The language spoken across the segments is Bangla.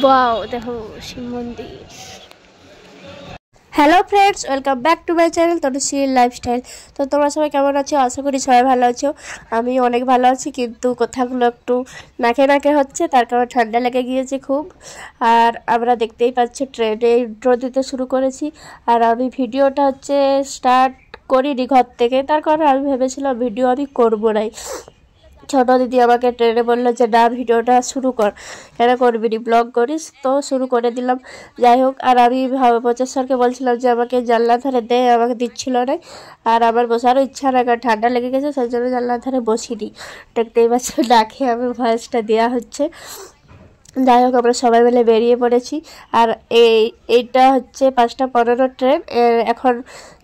ওয়াও দেখো শিব মন্দির। Hello friends, welcome back to my channel তনুশ্রীর লাইফস্টাইল। তো তোমরা সবাই কেমন আছো? আশা করি সবাই ভালো আছো। আমি অনেক ভালো আছি, কিন্তু কথাগুলো একটু নাকে নাকে হচ্ছে, তার কারণ ঠান্ডা লেগে গিয়েছে খুব। আর আমরা দেখতেই পাচ্ছ ট্রেনে ইন্ট্রো দিতে শুরু করেছি, আর আমি ভিডিওটা স্টার্ট করিনি ঘর থেকে, তার কারণ আমি ভেবেছিলাম ভিডিও আমি করবো নাই। ছোটো দিদি আমাকে ট্রেনে বললো যে না, ভিডিওটা শুরু কর, কেন করবি নি, ব্লগ করিস। তো শুরু করে দিলাম। যাই হোক, আর আমি প্রচেশ্বরকে বলছিলাম যে আমাকে জানলা ধারে দে, আমাকে দিচ্ছিল না। আর আমার বসারও ইচ্ছা না, কারণ ঠান্ডা লেগে গেছে, সেই জন্য জানলার ধারে বসিনি। দেখতেই পাচ্ছ ডাকে আমি ভয়েসটা দেওয়া হচ্ছে। যাই হোক, আমরা সবাই মিলে বেরিয়ে পড়েছি। আর এইটা 5:15 ট্রেন। এখন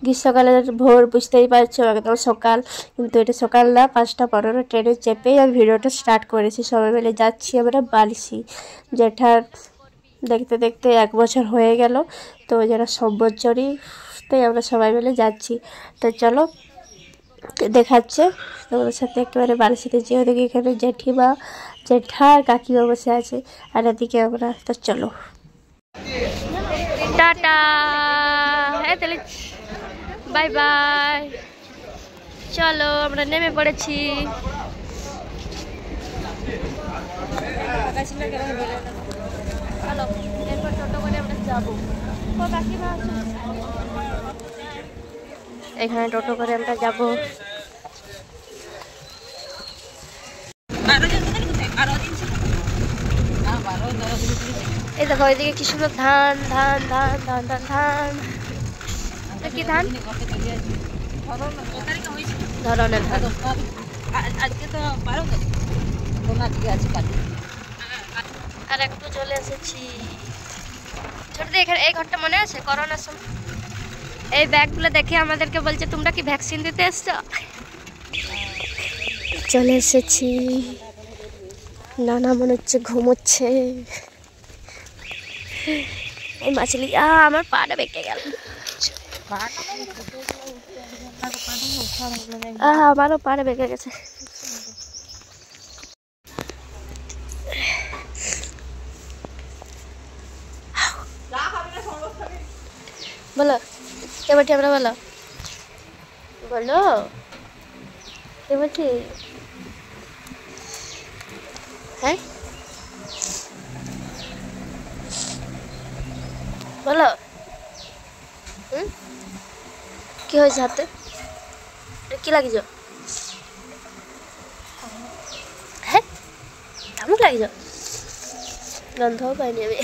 গ্রীষ্মকালের ভোর, বুঝতেই পারছো, একদম সকাল, কিন্তু এটা সকাল না। 5:15 ট্রেনে চেপেই আমি ভিডিওটা স্টার্ট করেছি। সবাই মিলে যাচ্ছি আমরা বালিশি। জেঠার দেখতে দেখতে 1 বছর হয়ে গেল, তো যারা সব বছরই, তাই আমরা সবাই মিলে যাচ্ছি। তো চলো দেখাচ্ছে তোমাদের সাথে একেবারে বালিশিতে যেও। দেখি এখানে জেঠিমা, জেঠা আর কাকিমা বসে আছে, আর এদিকে আমরা। তো চলো টাটা, হ্যাঁ তাহলে বাই বাই। চলো আমরা নেমে পড়েছি। চলো এরপর টোটো করে আমরা যাবো। এখানে টোটো করে আমরা যাবো। এই দেখো এদিকে কি সুন্দর ধান ধান ধান ধান ধান ধান। কি ধান? ধরনের ধান। আর একটু চলে এসেছি। ছোট এখানে এই ঘরটা মনে আছে করোনার সময়? এই ব্যাগগুলো দেখে আমাদেরকে বলছে তোমরা কি ভ্যাকসিন দিতে এসছো? চলে এসেছি। নানা মনে হচ্ছে ঘুমোচ্ছে। এই মাছলি আমার পাটা বেঁকে গেল। আমারও পাটা বেঁকে গেছে। বলো কে বলছি আমরা, বলো বলো কে বলছি। হ্যাঁ বলো। কি হয়েছে হাতে? কি লাগিয়েছ? হ্যাঁ কেমন লাগিয়েছ? গন্ধও পাইনি আমি।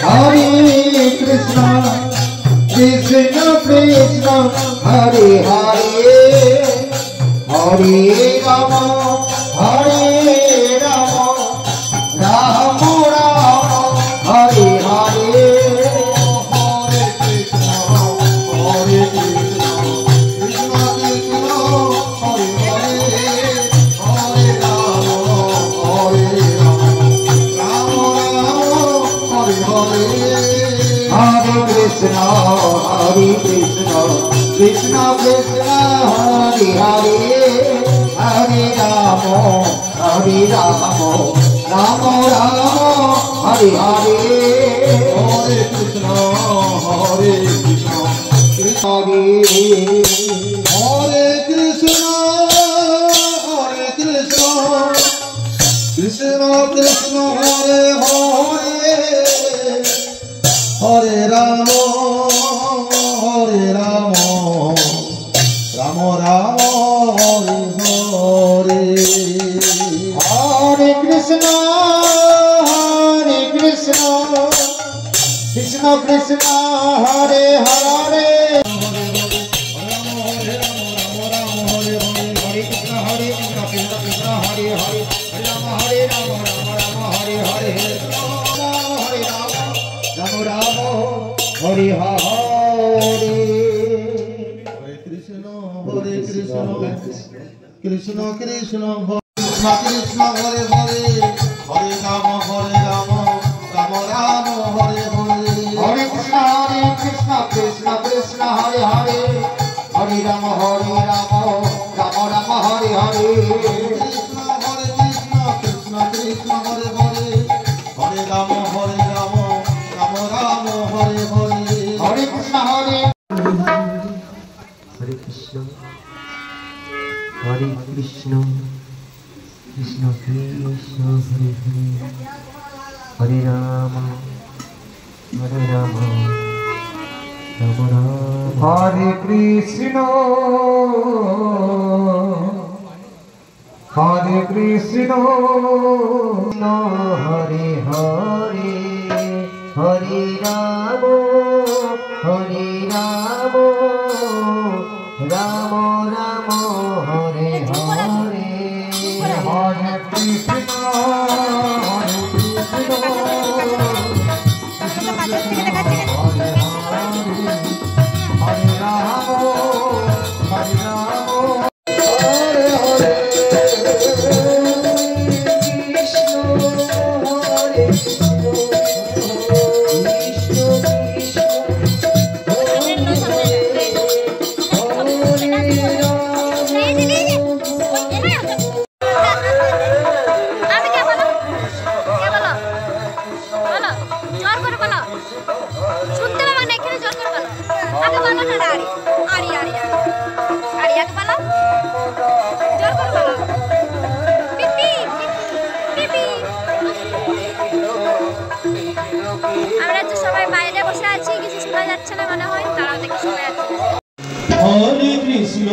Hare Krishna, Krishna Krishna, Hare Hare, Hare Rama, Hare Rama, Rama Rama, Hare Hare, Hare Krishna, Hare Krishna, Krishna Krishna, Hare Hare, Hare Rama, Hare Rama, Rama Rama, Hare Hare. Hare Krishna, Krishna Krishna, Hare Hare, Hare Rama, Rama Rama, Hare Hare. Hare Krishna, Krishna Hare Krishna, Krishna Krishna, Hare Hare, Hare Rama, Rama Rama, Hare Hare. Hare Krishna, Krishna Krishna, Hare Hare. Hare Rama, Hare Rama, Hare Hare. Hari Hare Hare Krishna Krishna Krishna Krishna Hare Hare Hare Ram Ram Ram Hare Hare Hare Krishna Krishna Krishna Hare Hare Hare Ram Ram Ram Hare Hare Krishna Krishna Krishna Hare Hare Hare Ram Ram Ram Hare Hare Hare Krishna হরে কৃষ্ণ হরে কৃষ্ণ কৃষ্ণ কৃষ্ণ হরে হরে হরে রাম রাম রাম হরে কৃষ্ণ হরে কৃষ্ণ হরে হরে হরে রাম রাম রাম হরে হরে হরে কৃষ্ণ আমরা তো সবাই বাইরে বসে আছি, কিছু শোনা যাচ্ছে না মনে হয়, তারাও দেখে সবাই আছে। হরে কৃষ্ণ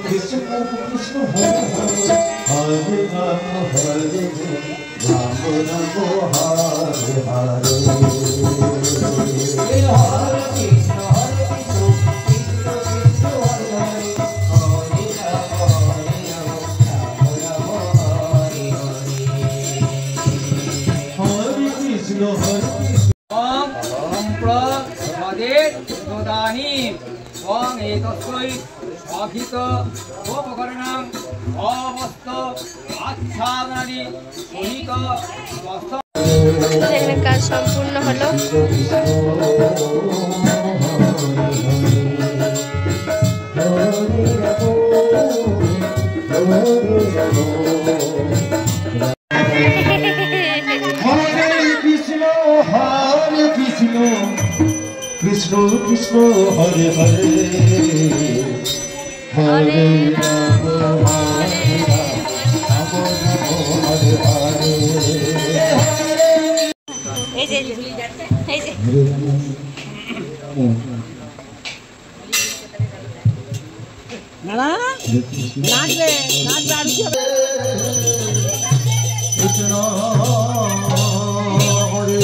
কৃষ্ণ কৃষ্ণ হরে হরে হরে রাম রাম রাম হরে হরে কাজ সম্পূর্ণ হলো। কৃষ্ণ কৃষ্ণ হরে হরে হরে রাম হরে হরে এই যে নাচবে আর কি হবে? কৃষ্ণ হরে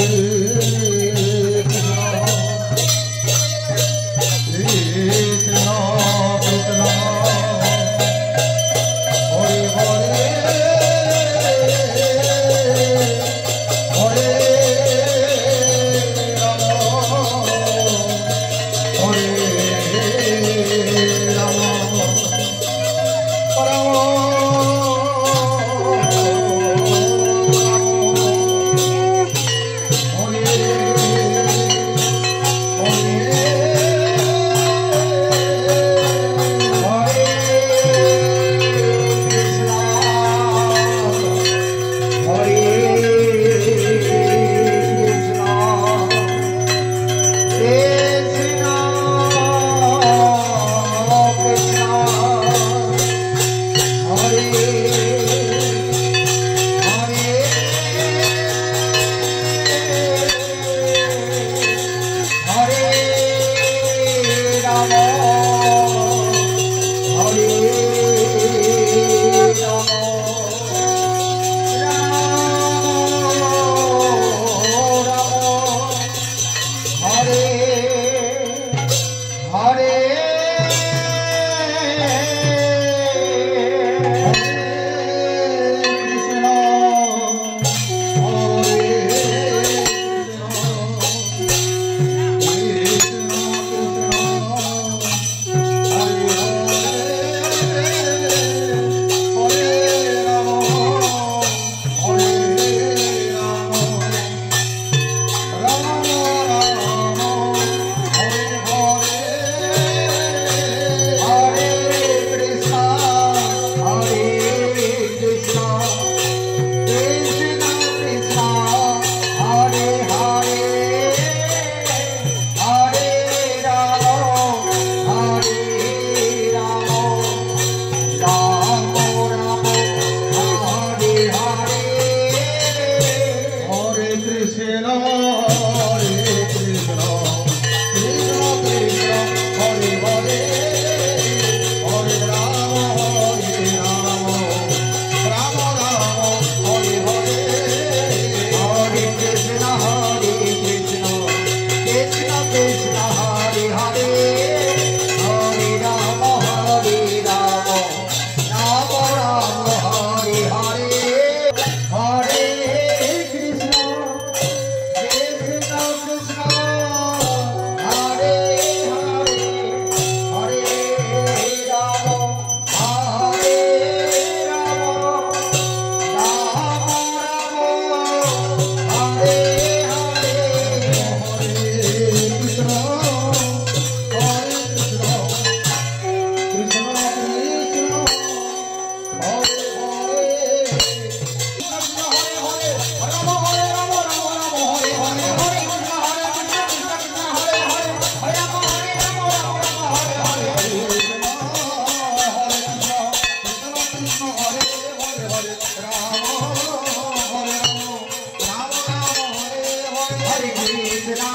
Krishna Krishna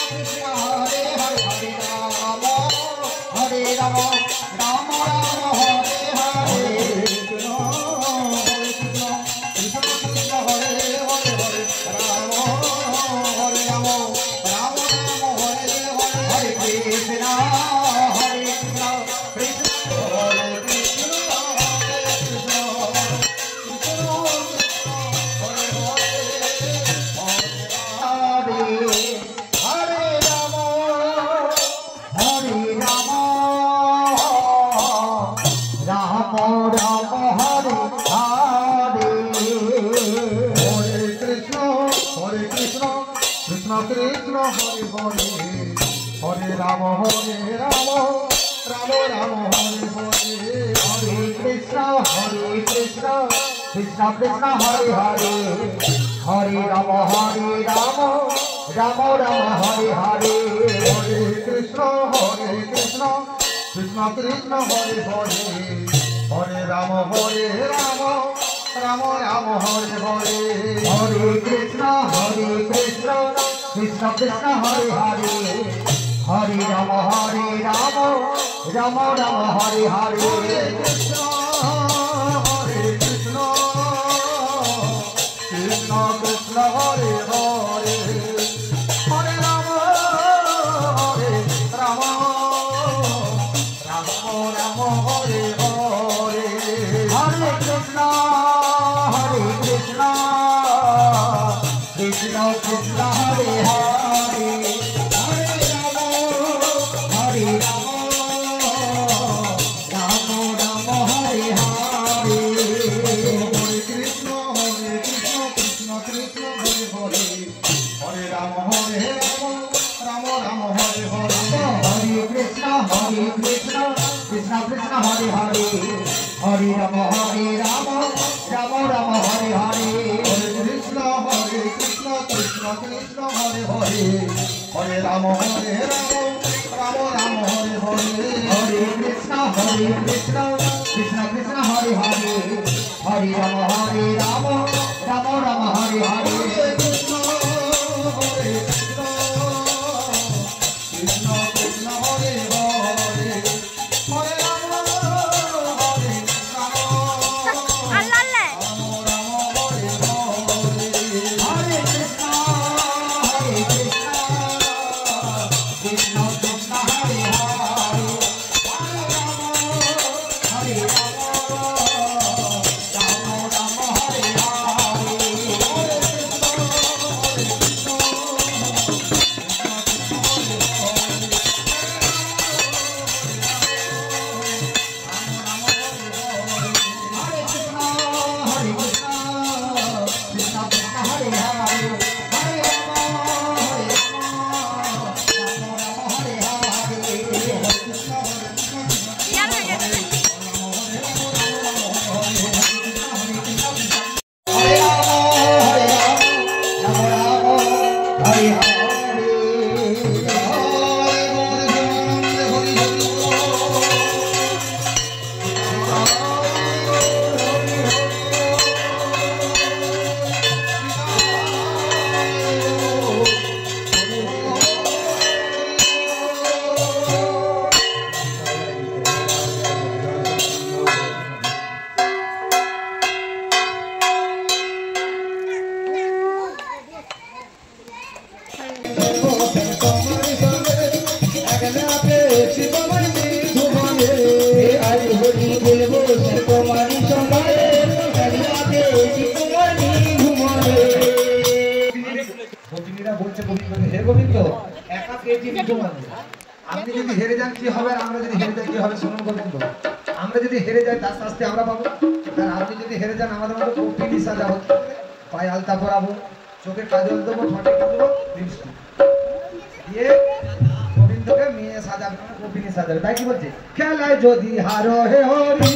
Hare Hare Hare Rama Rama Rama Hare Hare Hare Krishna Krishna Krishna Hare Hare Hare Rama Rama Rama Hare Hare Hare Krishna Krishna Krishna Hare Hare Hare Rama Rama Rama Hare Hare Krishna Krishna Krishna Hare Hare Hare Rama Rama Rama Hare Hare Hare Krishna Krishna Krishna Hare Hare Hare Rama Rama Rama Hare Hare Hare Krishna Krishna Krishna Hare Hare Hare Rama Rama Rama Hare Hare Hare Krishna Krishna Krishna Hare Hare Hare Rama Rama Rama Hare Hare Hare Krishna Krishna Krishna Hare Hare Hare Rama Rama Rama Hare Hare Hare Krishna Krishna Krishna Hare Hare Hare Rama Rama Rama Hare Hare Krishna Krishna Krishna Hare Hare Hare Rama আপনি যদি হেরে যান কি হবে, আমরা যদি হেরে যাই কি হবে শুনুন বন্ধু। আমরা যদি হেরে যাই তার শাস্তি আমরা পাবো, আর আপনি যদি হেরে যান আমাদের মতো কপিনি সাজাবো, পায়ে আলতা পরাবো, চোখে কাজল দেবো, ঠোঁটে কি দেবো লিপস্টিক দিয়ে গোবিন্দকে মেয়ে সাজাবে, কপিনি সাজাবে। তাই কি বলছে, খেলায় যদি হারো হে হরি